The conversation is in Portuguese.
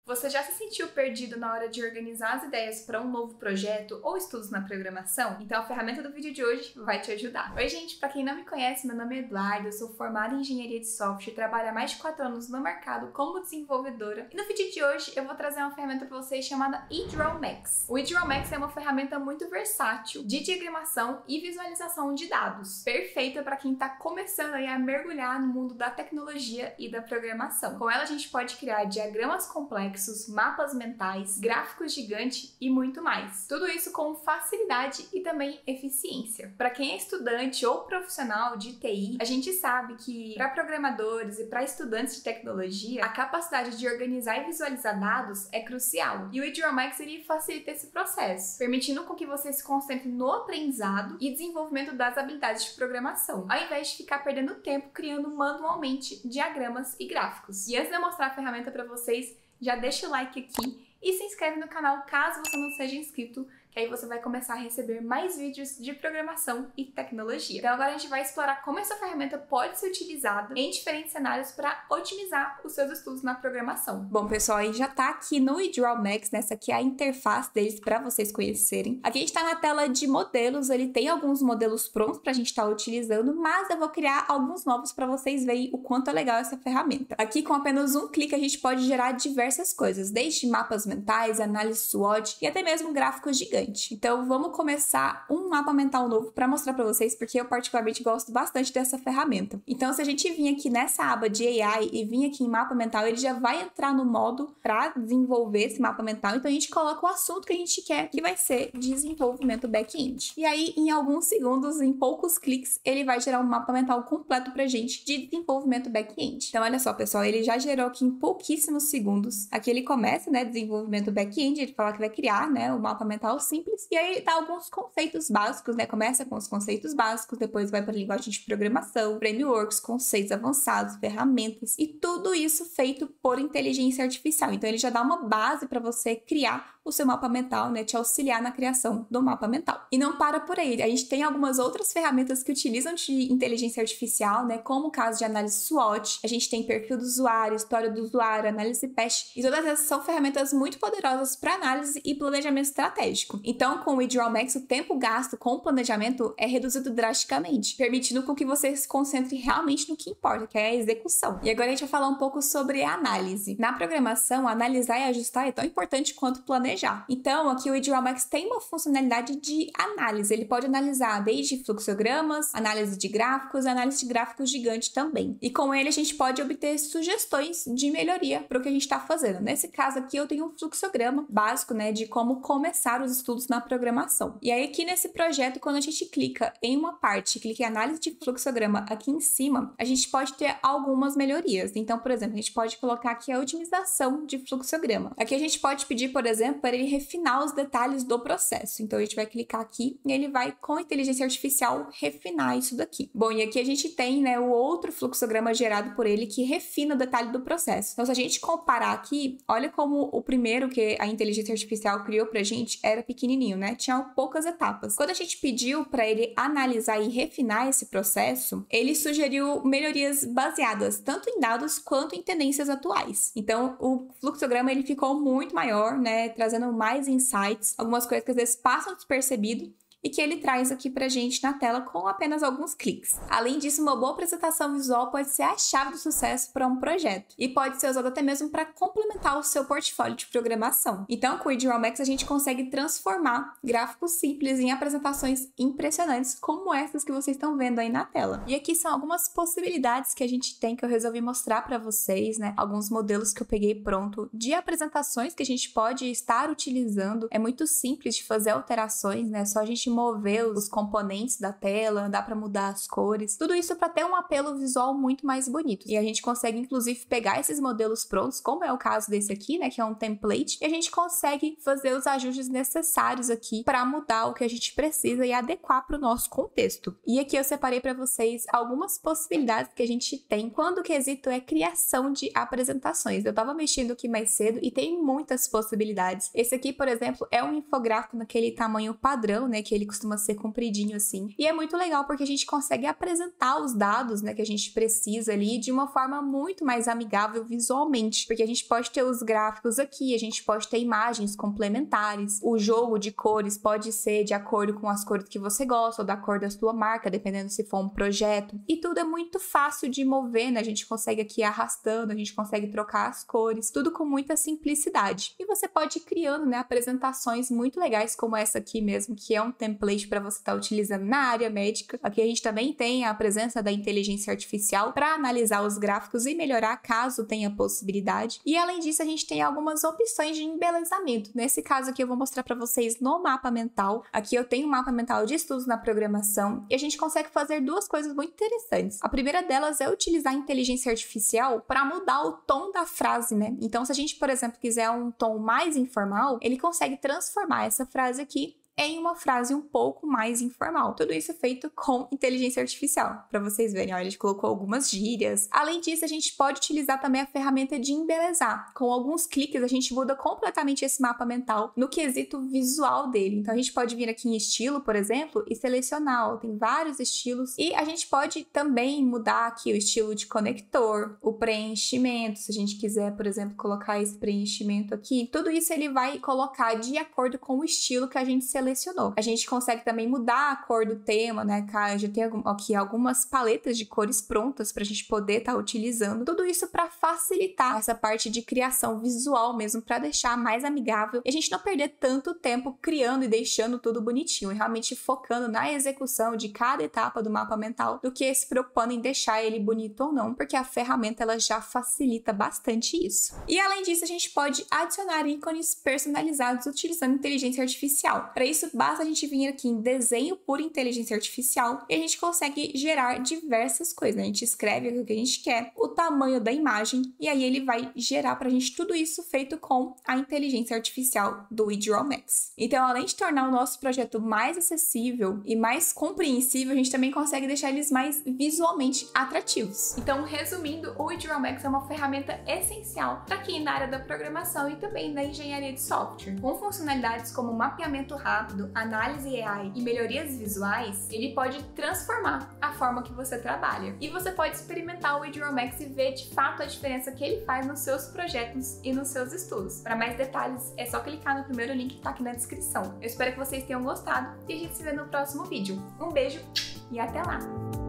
Você já se sentiu perdido na hora de organizar as ideias para um novo projeto ou estudos na programação? Então a ferramenta do vídeo de hoje vai te ajudar. Oi gente, para quem não me conhece, meu nome é Eduardo, eu sou formada em Engenharia de Software e trabalho há mais de 4 anos no mercado como desenvolvedora. E no vídeo de hoje eu vou trazer uma ferramenta para vocês chamada eDrawMax. O eDrawMax é uma ferramenta muito versátil de diagramação e visualização de dados, perfeita para quem está começando aí a mergulhar no mundo da tecnologia e da programação. Com ela a gente pode criar diagramas complexos, mapas mentais, gráficos gigantes e muito mais. Tudo isso com facilidade e também eficiência. Para quem é estudante ou profissional de TI, a gente sabe que para programadores e para estudantes de tecnologia, a capacidade de organizar e visualizar dados é crucial. E o eDrawMax ele facilita esse processo, permitindo com que você se concentre no aprendizado e desenvolvimento das habilidades de programação, ao invés de ficar perdendo tempo criando manualmente diagramas e gráficos. E antes de eu mostrar a ferramenta para vocês, já deixa o like aqui e se inscreve no canal caso você não seja inscrito, que aí você vai começar a receber mais vídeos de programação e tecnologia. Então agora a gente vai explorar como essa ferramenta pode ser utilizada em diferentes cenários para otimizar os seus estudos na programação. Bom pessoal, a gente já tá aqui no eDrawMax, nessa aqui é a interface deles para vocês conhecerem. Aqui a gente tá na tela de modelos, ele tem alguns modelos prontos pra gente estar utilizando, mas eu vou criar alguns novos para vocês verem o quanto é legal essa ferramenta. Aqui com apenas um clique a gente pode gerar diversas coisas, desde mapas mentais, análise SWOT e até mesmo gráficos gigantes. Então vamos começar um mapa mental novo para mostrar para vocês, porque eu particularmente gosto bastante dessa ferramenta. Então se a gente vir aqui nessa aba de AI e vir aqui em mapa mental, ele já vai entrar no modo para desenvolver esse mapa mental. Então a gente coloca o assunto que a gente quer, que vai ser desenvolvimento back-end. E aí em alguns segundos, em poucos cliques, ele vai gerar um mapa mental completo pra gente de desenvolvimento back-end. Então olha só pessoal, ele já gerou aqui em pouquíssimos segundos. Aqui ele começa, né, desenvolvimento back-end, ele fala que vai criar, né, o mapa mental simples, e aí dá alguns conceitos básicos, né, começa com os conceitos básicos, depois vai para linguagem de programação, frameworks, conceitos avançados, ferramentas, e tudo isso feito por inteligência artificial. Então ele já dá uma base para você criar o seu mapa mental, né, te auxiliar na criação do mapa mental. E não para por aí, a gente tem algumas outras ferramentas que utilizam de inteligência artificial, né, como o caso de análise SWOT, a gente tem perfil do usuário, história do usuário, análise PEST, e todas essas são ferramentas muito poderosas para análise e planejamento estratégico. Então, com o eDrawMax, o tempo gasto com o planejamento é reduzido drasticamente, permitindo com que você se concentre realmente no que importa, que é a execução. E agora a gente vai falar um pouco sobre a análise. Na programação, analisar e ajustar é tão importante quanto planejar. Então, aqui o eDrawMax tem uma funcionalidade de análise. Ele pode analisar desde fluxogramas, análise de gráficos gigante também. E com ele a gente pode obter sugestões de melhoria para o que a gente está fazendo. Nesse caso aqui eu tenho um fluxograma básico, né, de como começar os estudos na programação. E aí aqui nesse projeto, quando a gente clica em uma parte, clica em análise de fluxograma aqui em cima, a gente pode ter algumas melhorias. Então, por exemplo, a gente pode colocar aqui a otimização de fluxograma. Aqui a gente pode pedir, por exemplo, para ele refinar os detalhes do processo. Então a gente vai clicar aqui e ele vai, com inteligência artificial, refinar isso daqui. Bom, e aqui a gente tem, né, o outro fluxograma gerado por ele que refina o detalhe do processo. Então se a gente comparar aqui, olha como o primeiro que a inteligência artificial criou pra gente era pequenininho, né? Tinha poucas etapas. Quando a gente pediu para ele analisar e refinar esse processo, ele sugeriu melhorias baseadas tanto em dados quanto em tendências atuais. Então o fluxograma ele ficou muito maior, né, trazendo mais insights, algumas coisas que às vezes passam despercebido e que ele traz aqui pra gente na tela com apenas alguns cliques. Além disso, uma boa apresentação visual pode ser a chave do sucesso para um projeto e pode ser usado até mesmo para complementar o seu portfólio de programação. Então, com o eDrawMax a gente consegue transformar gráficos simples em apresentações impressionantes como essas que vocês estão vendo aí na tela. E aqui são algumas possibilidades que a gente tem que eu resolvi mostrar para vocês, né? Alguns modelos que eu peguei pronto de apresentações que a gente pode estar utilizando. É muito simples de fazer alterações, né? Só a gente mover os componentes da tela, dá para mudar as cores, tudo isso para ter um apelo visual muito mais bonito. E a gente consegue inclusive pegar esses modelos prontos, como é o caso desse aqui, né, que é um template, e a gente consegue fazer os ajustes necessários aqui para mudar o que a gente precisa e adequar para o nosso contexto. E aqui eu separei para vocês algumas possibilidades que a gente tem quando o quesito é criação de apresentações. Eu tava mexendo aqui mais cedo e tem muitas possibilidades. Esse aqui, por exemplo, é um infográfico naquele tamanho padrão, né, que ele costuma ser compridinho assim. E é muito legal porque a gente consegue apresentar os dados, né, que a gente precisa ali de uma forma muito mais amigável visualmente, porque a gente pode ter os gráficos aqui, a gente pode ter imagens complementares, o jogo de cores pode ser de acordo com as cores que você gosta ou da cor da sua marca, dependendo se for um projeto. E tudo é muito fácil de mover, né? A gente consegue aqui ir arrastando, a gente consegue trocar as cores, tudo com muita simplicidade. E você pode ir criando, né, apresentações muito legais como essa aqui mesmo, que é um template para você estar utilizando na área médica. Aqui a gente também tem a presença da inteligência artificial para analisar os gráficos e melhorar caso tenha possibilidade. E além disso, a gente tem algumas opções de embelezamento. Nesse caso aqui eu vou mostrar para vocês no mapa mental. Aqui eu tenho um mapa mental de estudos na programação e a gente consegue fazer duas coisas muito interessantes. A primeira delas é utilizar a inteligência artificial para mudar o tom da frase, né? Então, se a gente, por exemplo, quiser um tom mais informal, ele consegue transformar essa frase aqui em uma frase um pouco mais informal. Tudo isso é feito com inteligência artificial, para vocês verem. Olha, a gente colocou algumas gírias. Além disso, a gente pode utilizar também a ferramenta de embelezar. Com alguns cliques, a gente muda completamente esse mapa mental no quesito visual dele. Então, a gente pode vir aqui em estilo, por exemplo, e selecionar. Ó, tem vários estilos. E a gente pode também mudar aqui o estilo de conector, o preenchimento. Se a gente quiser, por exemplo, colocar esse preenchimento aqui, tudo isso ele vai colocar de acordo com o estilo que a gente selecionou. A gente consegue também mudar a cor do tema, né? Já tem aqui algumas paletas de cores prontas para a gente poder estar utilizando. Tudo isso para facilitar essa parte de criação visual mesmo, para deixar mais amigável e a gente não perder tanto tempo criando e deixando tudo bonitinho, e realmente focando na execução de cada etapa do mapa mental, do que se preocupando em deixar ele bonito ou não, porque a ferramenta ela já facilita bastante isso. E além disso, a gente pode adicionar ícones personalizados utilizando inteligência artificial. Para isso, basta a gente vir aqui em desenho por inteligência artificial e a gente consegue gerar diversas coisas. A gente escreve o que a gente quer, o tamanho da imagem, e aí ele vai gerar pra gente tudo isso feito com a inteligência artificial do eDrawMax. Então, além de tornar o nosso projeto mais acessível e mais compreensível, a gente também consegue deixar eles mais visualmente atrativos. Então, resumindo, o eDrawMax é uma ferramenta essencial para quem na área da programação e também da engenharia de software. Com funcionalidades como mapeamento rápido, análise AI e melhorias visuais, ele pode transformar a forma que você trabalha. E você pode experimentar o eDrawMax e ver de fato a diferença que ele faz nos seus projetos e nos seus estudos. Para mais detalhes, é só clicar no primeiro link que está aqui na descrição. Eu espero que vocês tenham gostado e a gente se vê no próximo vídeo. Um beijo e até lá!